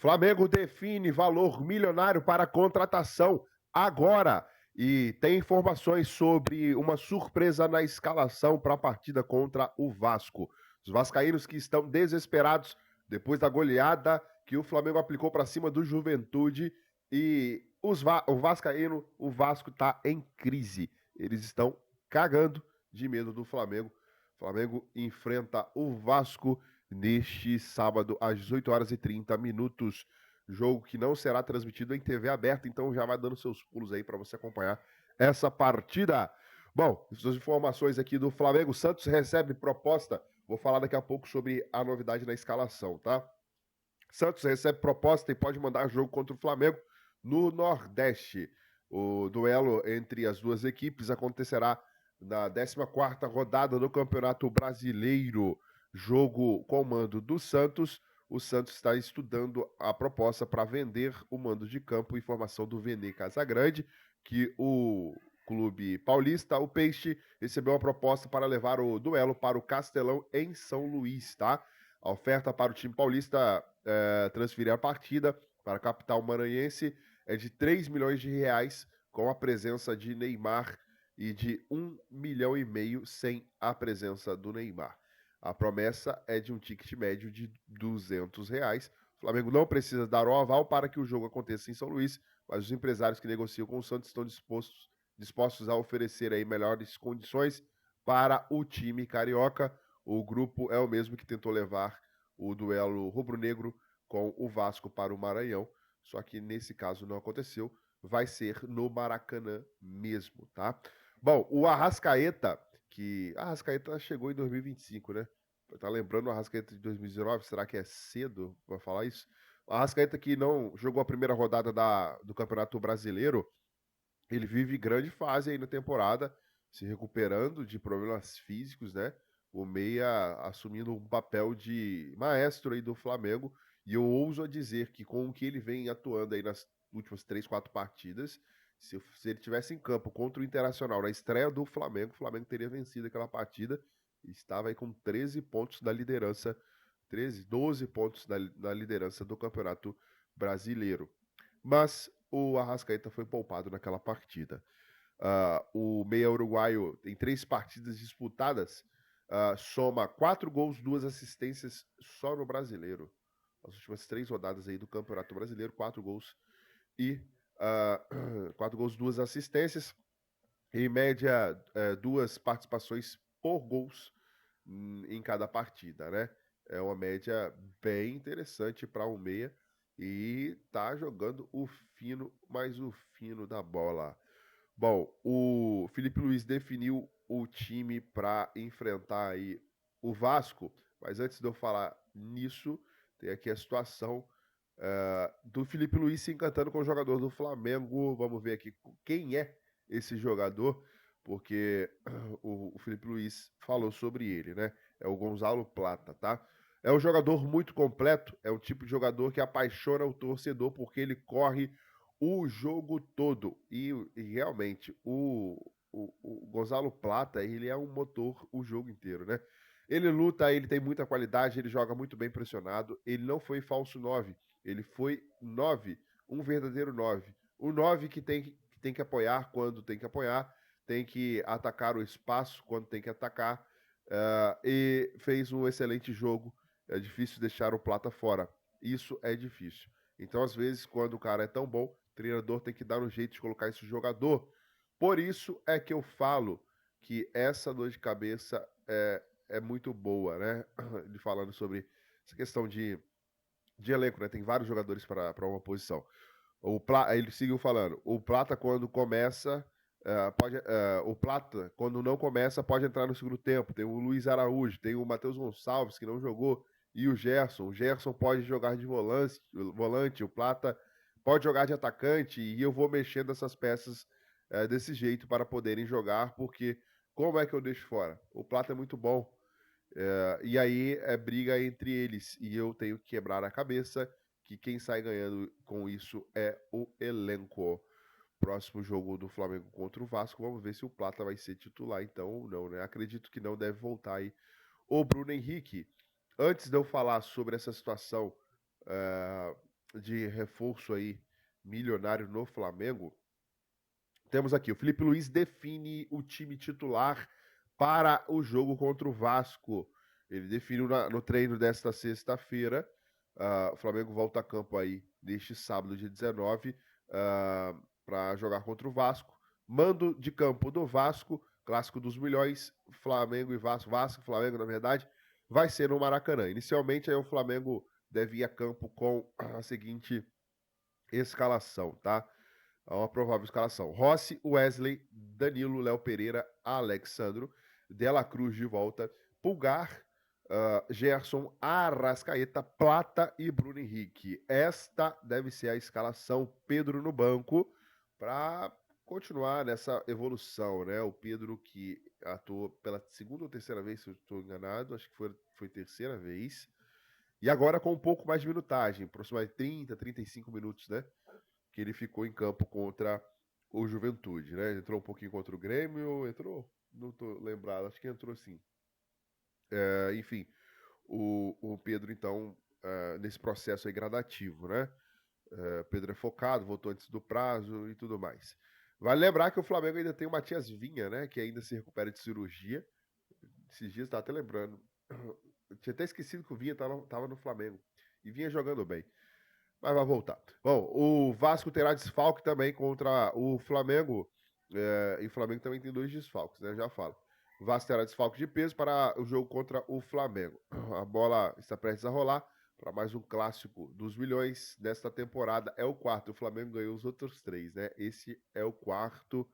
Flamengo define valor milionário para contratação agora. E tem informações sobre uma surpresa na escalação para a partida contra o Vasco. Os vascaínos que estão desesperados depois da goleada que o Flamengo aplicou para cima do Juventude. E o vascaíno, o Vasco está em crise. Eles estão cagando de medo do Flamengo. O Flamengo enfrenta o Vasco neste sábado às 18 horas e 30 minutos. Jogo que não será transmitido em TV aberta, então já vai dando seus pulos aí para você acompanhar essa partida. Bom, essas informações aqui do Flamengo. Santos recebe proposta. Vou falar daqui a pouco sobre a novidade na escalação, tá? Santos recebe proposta e pode mandar jogo contra o Flamengo no Nordeste. O duelo entre as duas equipes acontecerá na 14ª rodada do Campeonato Brasileiro. Jogo com o mando do Santos. O Santos está estudando a proposta para vender o mando de campo. Informação do Vene Casagrande, que o clube paulista, o Peixe, recebeu uma proposta para levar o duelo para o Castelão em São Luís, tá? A oferta para o time paulista transferir a partida para a capital maranhense é de 3 milhões de reais, com a presença de Neymar, e de 1,5 milhão sem a presença do Neymar. A promessa é de um ticket médio de R$ 200. O Flamengo não precisa dar o aval para que o jogo aconteça em São Luís, mas os empresários que negociam com o Santos estão dispostos a oferecer aí melhores condições para o time carioca. O grupo é o mesmo que tentou levar o duelo rubro-negro com o Vasco para o Maranhão, só que nesse caso não aconteceu, vai ser no Maracanã mesmo, tá? Bom, o Arrascaeta, que a Arrascaeta chegou em 2025, né? Tá lembrando o Arrascaeta de 2019? Será que é cedo para falar isso? O Arrascaeta que não jogou a primeira rodada do Campeonato Brasileiro, ele vive grande fase aí na temporada, se recuperando de problemas físicos, né? O Meia assumindo um papel de maestro aí do Flamengo. E eu ouso a dizer que com o que ele vem atuando aí nas últimas 3, 4 partidas, se ele tivesse em campo contra o Internacional na estreia do Flamengo, o Flamengo teria vencido aquela partida e estava aí com 13 pontos da liderança, 13, 12 pontos da liderança do Campeonato Brasileiro. Mas o Arrascaeta foi poupado naquela partida. O meia uruguaio, em 3 partidas disputadas, soma 4 gols, 2 assistências só no Brasileiro. As últimas 3 rodadas aí do Campeonato Brasileiro, 4 gols e 4 gols, 2 assistências. Em média, 2 participações por gols em cada partida, né? É uma média bem interessante para um meia e tá jogando o fino, mais o fino da bola. Bom, o Felipe Luiz definiu o time para enfrentar aí o Vasco, mas antes de eu falar nisso, tem aqui a situação do Felipe Luiz se encantando com o jogador do Flamengo. Vamos ver aqui quem é esse jogador, porque o Felipe Luiz falou sobre ele, né? É o Gonzalo Plata, tá? É um jogador muito completo, é o tipo de jogador que apaixona o torcedor porque ele corre o jogo todo. E realmente, o Gonzalo Plata, ele é um motor o jogo inteiro, né? Ele luta, ele tem muita qualidade, ele joga muito bem pressionado, ele não foi falso 9, ele foi 9, um verdadeiro 9. Um 9 que tem que apoiar quando tem que apoiar, tem que atacar o espaço quando tem que atacar, e fez um excelente jogo. É difícil deixar o Plata fora. Isso é difícil. Então, às vezes, quando o cara é tão bom, o treinador tem que dar um jeito de colocar esse jogador. Por isso é que eu falo que essa dor de cabeça é muito boa, né? De falando sobre essa questão de elenco, né? Tem vários jogadores para uma posição. Ele seguiu falando, o Plata quando começa, o Plata quando não começa pode entrar no segundo tempo. Tem o Luiz Araújo, tem o Matheus Gonçalves que não jogou e o Gerson. O Gerson pode jogar de volante, o Plata pode jogar de atacante e eu vou mexendo essas peças desse jeito para poderem jogar, porque como é que eu deixo fora? O Plata é muito bom. E aí é briga entre eles e eu tenho que quebrar a cabeça que quem sai ganhando com isso é o elenco. Próximo jogo do Flamengo contra o Vasco, vamos ver se o Plata vai ser titular então ou não, né? Acredito que não, deve voltar aí o Bruno Henrique. Antes de eu falar sobre essa situação, de reforço aí milionário no Flamengo, temos aqui, o Felipe Luiz define o time titular para o jogo contra o Vasco. Ele definiu no treino desta sexta-feira. O Flamengo volta a campo aí neste sábado, dia 19, para jogar contra o Vasco. Mando de campo do Vasco, clássico dos milhões, Flamengo e Vasco, Vasco e Flamengo, na verdade, vai ser no Maracanã. Inicialmente, aí o Flamengo deve ir a campo com a seguinte escalação, tá? É uma provável escalação. Rossi, Wesley, Danilo, Léo Pereira, Alexandro, Dela Cruz de volta, Pulgar, Gerson, Arrascaeta, Plata e Bruno Henrique. Esta deve ser a escalação. Pedro no banco para continuar nessa evolução, né? O Pedro que atuou pela segunda ou terceira vez, se eu estou enganado, acho que foi terceira vez. E agora com um pouco mais de minutagem, aproximadamente 30, 35 minutos, né? Que ele ficou em campo contra o Juventude, né? Entrou um pouquinho contra o Grêmio, entrou, não tô lembrado, acho que entrou sim. Enfim, o Pedro, então, nesse processo aí gradativo, né? Pedro é focado, voltou antes do prazo e tudo mais. Vale lembrar que o Flamengo ainda tem o Matias Vinha, né? Que ainda se recupera de cirurgia. Esses dias, estava até lembrando. Eu tinha até esquecido que o Vinha estava no Flamengo. E vinha jogando bem. Mas vai voltar. Bom, o Vasco terá desfalque também contra o Flamengo. E o Flamengo também tem dois desfalques, né? Já falo. O Vasco terá desfalque de peso para o jogo contra o Flamengo. A bola está prestes a rolar para mais um clássico dos milhões desta temporada. É o quarto. O Flamengo ganhou os outros três, né? Esse é o quarto,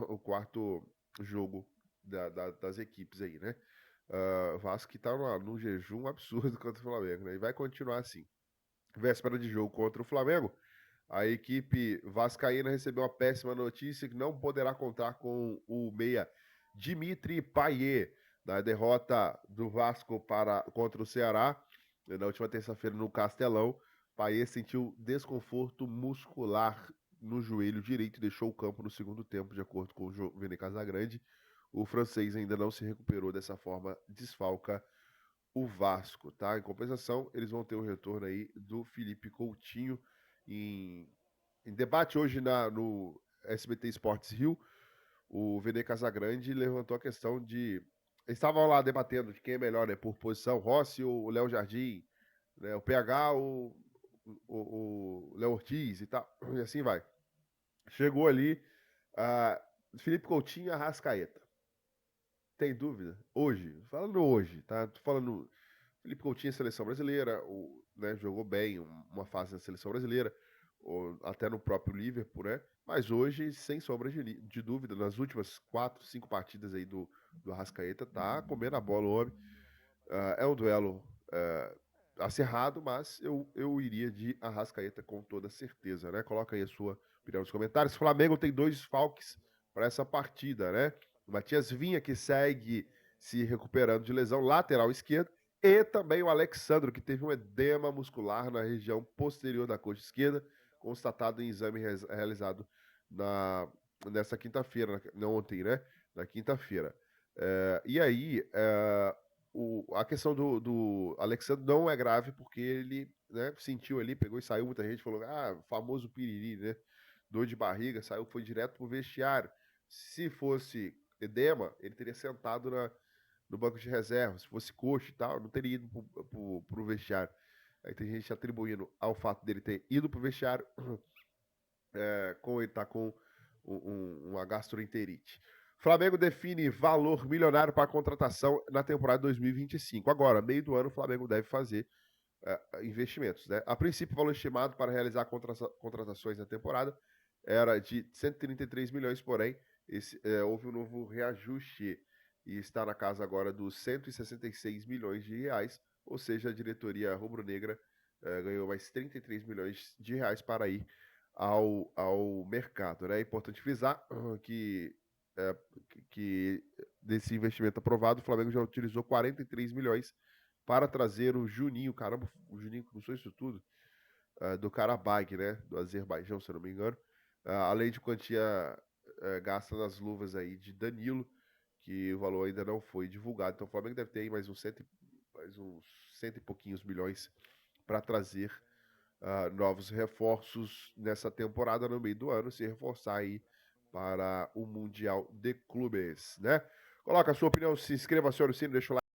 o quarto jogo das equipes aí, né? O Vasco que está num jejum absurdo contra o Flamengo, né? E vai continuar assim. Véspera de jogo contra o Flamengo, a equipe vascaína recebeu uma péssima notícia que não poderá contar com o meia Dimitri Payet, na derrota do Vasco contra o Ceará, na última terça-feira no Castelão. Payet sentiu desconforto muscular no joelho direito e deixou o campo no segundo tempo, de acordo com o Vene Casagrande. O francês ainda não se recuperou dessa forma, desfalca o Vasco, tá? Em compensação, eles vão ter o retorno aí do Felipe Coutinho em debate hoje no SBT Esportes Rio. O Vene Casagrande levantou a questão de eles estavam lá debatendo de quem é melhor, né, por posição, Rossi ou o Léo Jardim, né, o PH ou o Léo Ortiz e tal, e assim vai. Chegou ali Felipe Coutinho e Arrascaeta. Tem dúvida? Hoje, falando hoje, tá? Tô falando Felipe Coutinho, seleção brasileira, né, jogou bem uma fase na seleção brasileira, até no próprio Liverpool, né? Mas hoje, sem sombra de dúvida, nas últimas 4, 5 partidas aí do Arrascaeta, tá comendo a bola o homem. É um duelo acirrado, mas eu iria de Arrascaeta com toda certeza, né? Coloca aí a sua opinião nos comentários. Flamengo tem 2 desfalques para essa partida, né? O Matias Vinha, que segue se recuperando de lesão lateral esquerda, e também o Alexandro, que teve um edema muscular na região posterior da coxa esquerda, constatado em exame realizado nessa quinta-feira, ontem, né? Na quinta-feira. E aí, a questão do Alexandre não é grave, porque ele, né, sentiu ali, pegou e saiu, muita gente falou, famoso piriri, né? Dor de barriga, saiu, foi direto pro vestiário. Se fosse edema, ele teria sentado no banco de reserva. Se fosse coxa e tal, não teria ido pro vestiário. Aí tem gente atribuindo ao fato dele ter ido pro vestiário, com ele tá com uma gastroenterite. Flamengo define valor milionário para a contratação na temporada 2025. Agora, meio do ano, o Flamengo deve fazer investimentos. Né? A princípio, o valor estimado para realizar contratações na temporada era de 133 milhões, porém, houve um novo reajuste e está na casa agora dos 166 milhões de reais, ou seja, a diretoria rubro-negra ganhou mais 33 milhões de reais para ir ao mercado. Né? É importante frisar é, que desse investimento aprovado, o Flamengo já utilizou 43 milhões para trazer o Juninho, caramba, o Juninho começou isso tudo, do Karabag, né, do Azerbaijão, se eu não me engano, além de quantia gasta nas luvas aí de Danilo, que o valor ainda não foi divulgado. Então o Flamengo deve ter aí mais uns cento e pouquinhos milhões para trazer novos reforços nessa temporada no meio do ano, se reforçar aí para o Mundial de Clubes, né? Coloca a sua opinião, se inscreva, acione o sino, deixa o like.